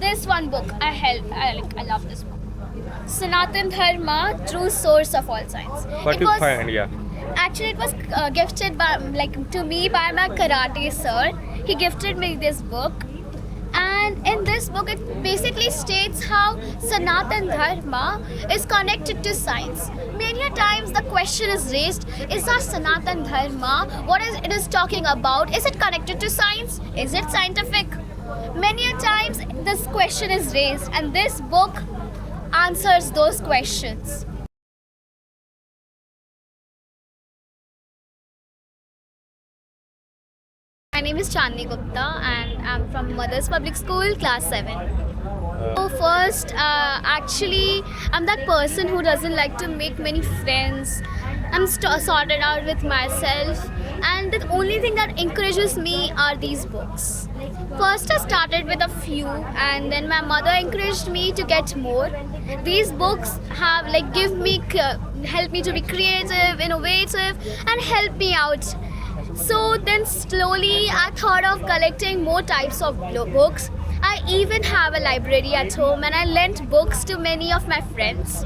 this one book I love this book. Sanatan Dharma, True Source of All Science. What you find, yeah. Actually, it was gifted to me by my karate sir. He gifted me this book, and in this book it basically states how Sanatan Dharma is connected to science. Many a times the question is raised: is our Sanatan Dharma, what is it is talking about? Is it connected to science? Is it scientific? Many a times this question is raised, and this book answers those questions. My name is Chandni Gupta and I'm from Mothers Public School, class 7. So first, actually, I'm that person who doesn't like to make many friends. I'm sorted out with myself, and the only thing that encourages me are these books. First, I started with a few, and then my mother encouraged me to get more. These books have help me to be creative, innovative, and help me out. So then slowly I thought of collecting more types of books. I even have a library at home and I lent books to many of my friends.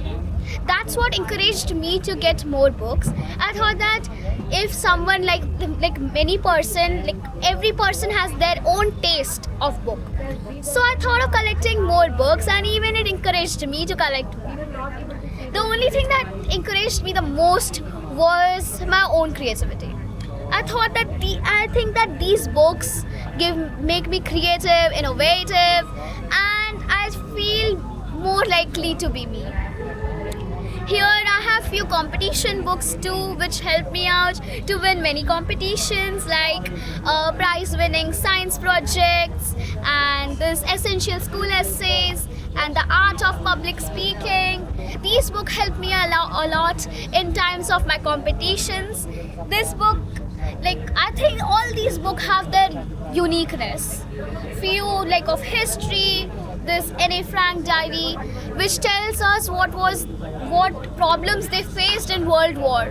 That's what encouraged me to get more books. I thought that if someone every person has their own taste of book. So I thought of collecting more books, and even it encouraged me to collect more. The only thing that encouraged me the most was my own creativity. I think that these books make me creative, innovative, and I feel more likely to be me. Here I have few competition books too, which help me out to win many competitions like prize-winning science projects and this essential school essays and the art of public speaking. These books help me a lot in times of my competitions. This book, I think all these books have their uniqueness. Few of history, this Anne Frank diary, which tells us what problems they faced in World War.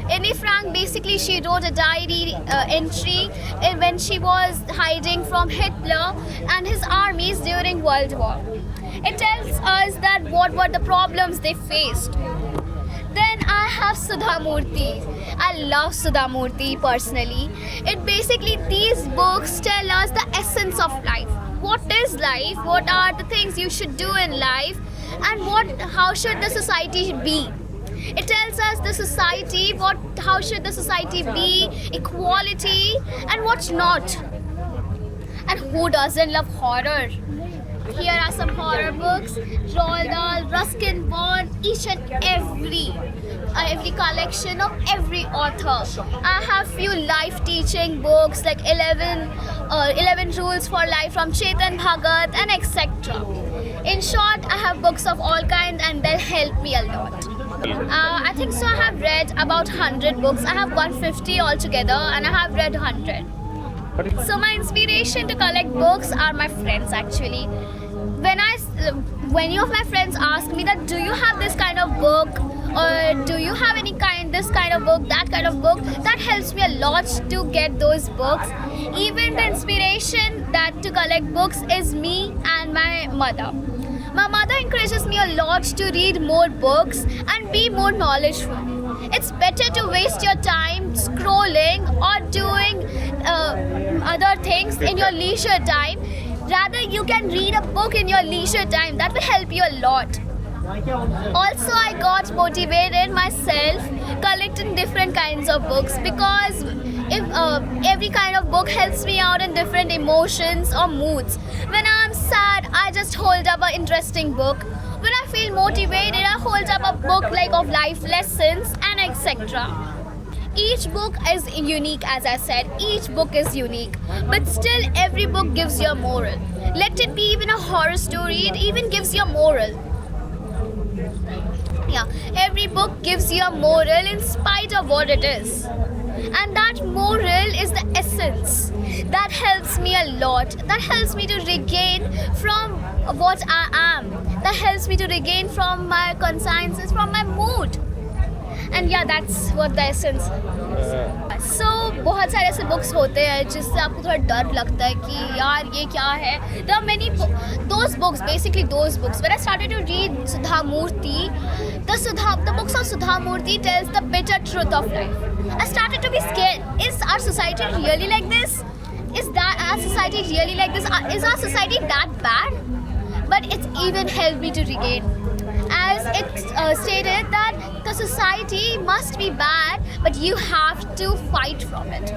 Anne Frank, basically she wrote a diary entry when she was hiding from Hitler and his armies during World War. It tells us that what were the problems they faced. Then I have Sudha Murty. I love Sudha Murty personally. These books tell us the essence of life. What is life? What are the things you should do in life? And how should the society be? It tells us the society, how should the society be, equality, and what's not. And who doesn't love horror? Here are some horror books: Roald Dahl, Ruskin Bond, each and every collection of every author. I have few life teaching books like 11 Rules for Life from Chetan Bhagat and etc. In short, I have books of all kinds and they help me a lot. I think so. I have read about 100 books. I have 150 altogether and I have read 100. So my inspiration to collect books are my friends actually. When any of my friends ask me that, do you have this kind of book, or do you have this kind of book, that kind of book, that helps me a lot to get those books. Even the inspiration that to collect books is me and my mother. My mother encourages me a lot to read more books and be more knowledgeable. It's better to waste your time scrolling or doing other things in your leisure time. Rather, you can read a book in your leisure time. That will help you a lot. Also, I got motivated myself collecting different kinds of books, because if every kind of book helps me out in different emotions or moods. When I'm sad, I just hold up an interesting book. When I feel motivated, I hold up a book of life lessons and etc. Each book is unique, as I said. Each book is unique, but still every book gives you a moral. Let it be even a horror story, it even gives you a moral. Yeah, every book gives you a moral in spite of what it is. And that moral is the essence. That helps me a lot. That helps me to regain from what I am. That helps me to regain from my consciences, from my mood. and yeah, that's what the essence. So बहुत सारे ऐसे books होते हैं जिससे आपको थोड़ा डर लगता है कि यार ये क्या है. There are many those books, basically those books. When I started to read Sudha Murthy, the books of Sudha Murthy tells the bitter truth of life. I started to be scared. Is our society really like this? Is that our society really like this? Is our society that bad? But it's even helped me to regain. As it stated that the society must be bad, but you have to fight from it.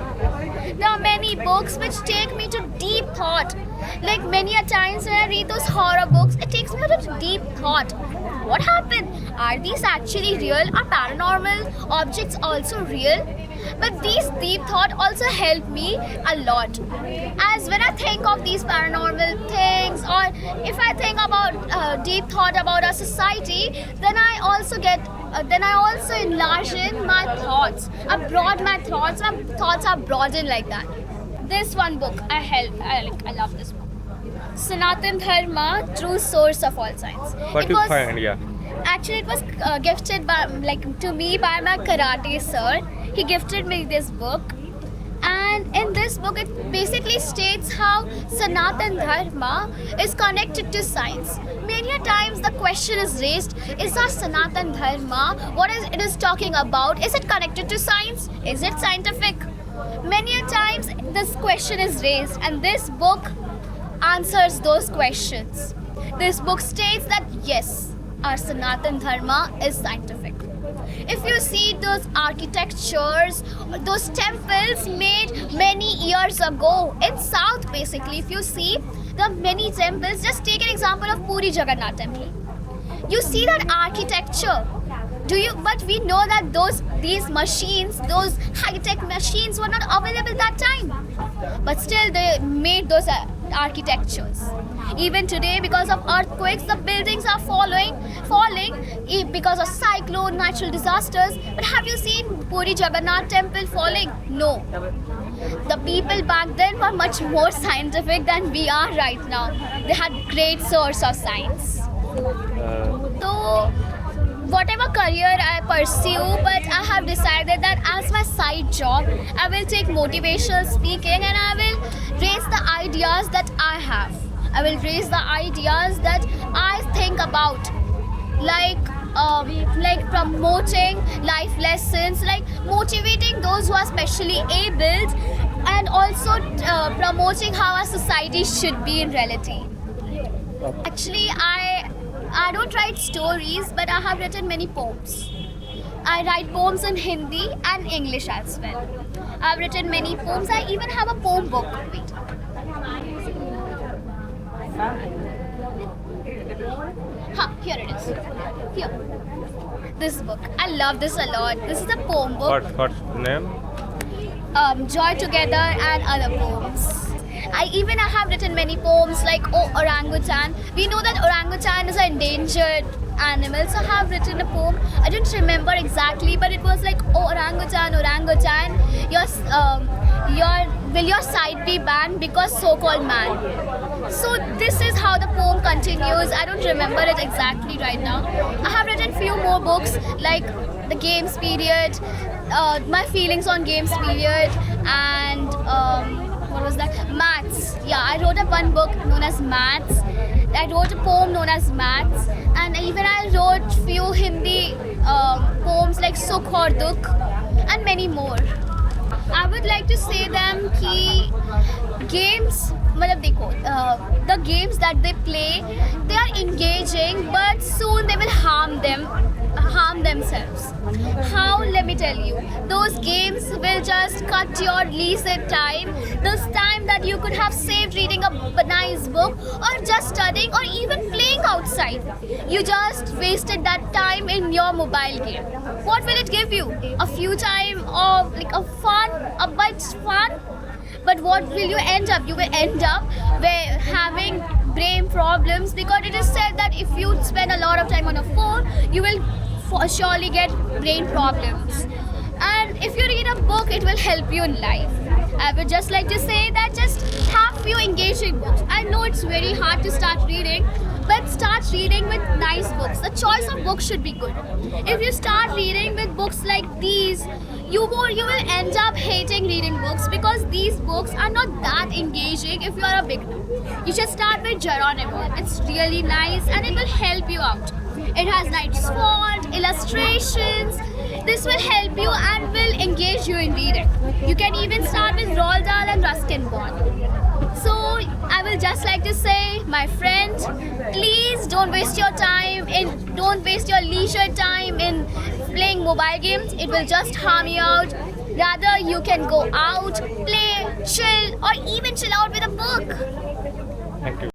There are many books which take me to deep thought. Like many a times when I read those horror books, it takes me to deep thought. What happened? Are these actually real? Are paranormal objects also real? But these deep thought also help me a lot. As when I think of these paranormal things, or if I think about deep thought about our society, then I also enlarge in my thoughts. I broaden my thoughts. My thoughts are broadened like that. This one book I love this book. Sanatan Dharma, True Source of All Science. What you find? Yeah. Actually, it was gifted to me by my karate sir. He gifted me this book, and in this book it basically states how Sanatan Dharma is connected to science. Many a times the question is raised, is our Sanatan Dharma, what it is talking about, is it connected to science? Is it scientific? Many a times this question is raised, and this book answers those questions. This book states that yes, our Sanatan Dharma is scientific. If you see those architectures, those temples made many years ago in South, basically, if you see the many temples, just take an example of Puri Jagannath Temple. You see that architecture. But we know that these machines, those high-tech machines were not available that time. But still they made those architectures. Even today, because of earthquakes, the buildings are falling because of cyclone, natural disasters. But have you seen Puri Jagannath Temple falling? No. The people back then were much more scientific than we are right now. They had great source of science. So whatever career I pursue, but I have decided that as my side job, I will take motivational speaking and I will raise the ideas that I have. I will raise the ideas that I think about, like promoting life lessons, like motivating those who are specially abled, and also promoting how our society should be in reality. Actually, I don't write stories, but I have written many poems. I write poems in Hindi and English as well. I've written many poems. I even have a poem book. Wait. Here it is. Here. This book. I love this a lot. This is a poem book. What name? Joy Together and other poems. I have written many poems like Oh Orangutan. We know that orangutan is an endangered animal, so I have written a poem. I don't remember exactly, but it was like Oh Orangutan, orangutan, will your sight be banned because so-called man? So this is how the poem continues. I don't remember it exactly right now. I have written few more books like The Games Period, my feelings on Games Period, and what was that? Maths. Yeah, I wrote one book known as Maths. I wrote a poem known as Maths, and even I wrote few Hindi poems like Sukh aur Dukh and many more. I would like to say them कि games, मतलब देखो, the games that they play, they are engaging, but soon they will harm themselves. How? Let me tell you. Those games will just cut your leisure time. This time that you could have saved reading a nice book or just studying or even playing outside. You just wasted that time in your mobile game. What will it give you? A few time of like a bit fun? But what will you end up? You will end up having brain problems, because it is said that if you spend a lot of time on a phone, you will surely get brain problems. And if you read a book, it will help you in life. I would just like to say that just have few engaging books. I know it's very hard to start reading, but start reading with nice books. The choice of books should be good. If you start reading with books like these, you will end up hating reading books because these books are not that engaging if you are a beginner. You should start with Geronimo. It's really nice and it will help you out. It has nice font, illustrations. This will help you and will engage you in reading. You can even start with Roald Dahl and Ruskin Bond. So I will just like to say, my friend, please don't waste your leisure time in playing mobile games. It will just harm you out. Rather, you can go out, play, chill, or even chill out with a book. Thank you.